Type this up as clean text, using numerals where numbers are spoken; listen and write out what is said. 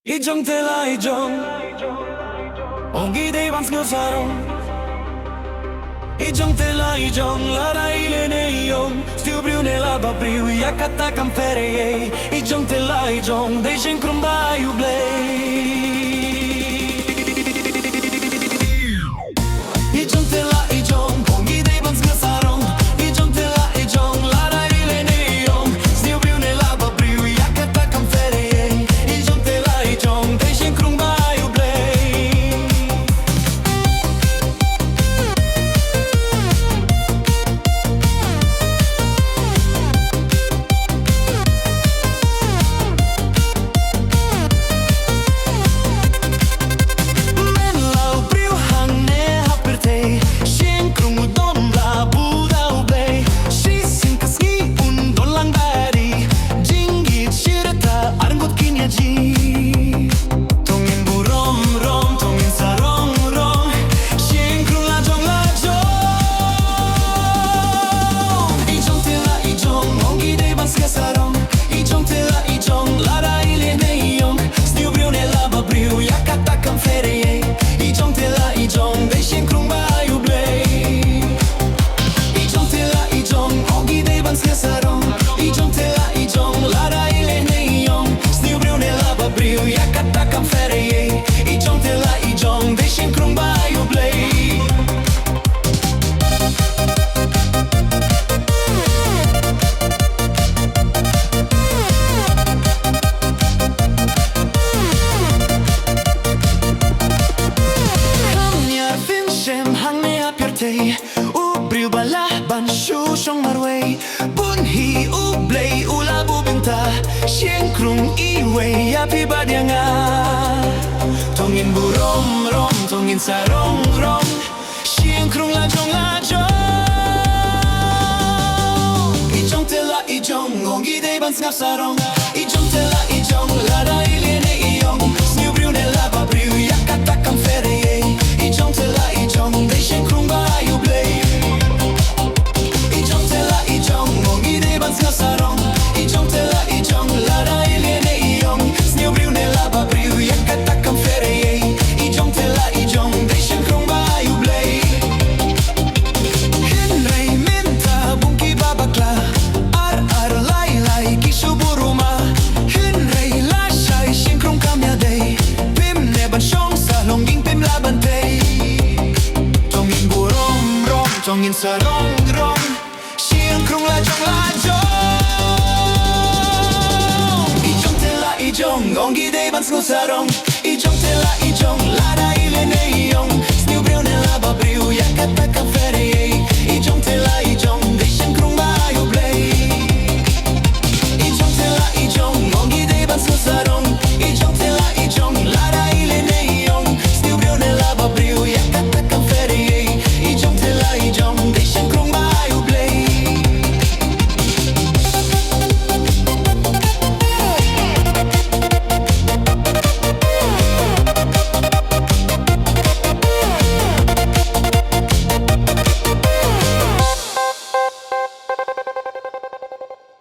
Ijong tela ijong Ongi de vans ngơ sarong Ijong tela ijong Lara ilene iyong Stiu briune la babriu Yakata campere Ijong tela ijong Deixem crumbar o blei Ijong tela ijong Ongi de vans ngơ sarong Ijong tela ijong Lara ilene iyong Stiu briune la babriu Yakata campere Ijong tela ijong Deixem crumbar o blei Men lau briu hang ne haperte Shen krung don la buda o blei Shi sin kasgi un don lang bari Jingit shirata arangot kinya ji Tongin burom rom Tongin sarong rong Shen krung la jong Ijong tela ijong Ongi de ban ska sarong Ijong tela ijong Lara ilene iyong Stiu briune la babriu Yakata campere Ijong tela ijong Deixem crumbar o blei Ijong tela ijong Ongi de ban ska sarong Ijong tela ijong Lara ilene iyong Stiu briune la babriu Yakata campere Ijong tela ijong Deixem crumbar o blei Kamnyar vinshem hang ne aperte Ubriu bala ban shu shong marwei Bunhi ublei ula bubinta Shen krung iwei api badyanga Tongin burom rom Tongin sarong rom Shen krung la jong Ijong tela ijong Ongi de ban snap sarong Ijong tela ijong Lara ilene iyong Sniu briune la babriu Yakata campere Ijong tela ijong Deixem crumbar o blei Ijong tela ijong Ongi de ban snap sarong Ijong tela ijong Lara ilene iyong Sniu briune la babriu Yakata campere Ijong tela ijong Deixem crumbar o blei Hinrei minta bunki babakla Ar lai lai kishu buruma Hinrei la shai shin krung kamya dei Pim ne ban shong sa longing pim la ban tei Tongin burom rom Tongin sarong rom Shin krung la jong Ijong tela ijong Ongi de ban snu sarong Ijong tela ijong Lara ilene iyong Sniu briune la babriu Yakata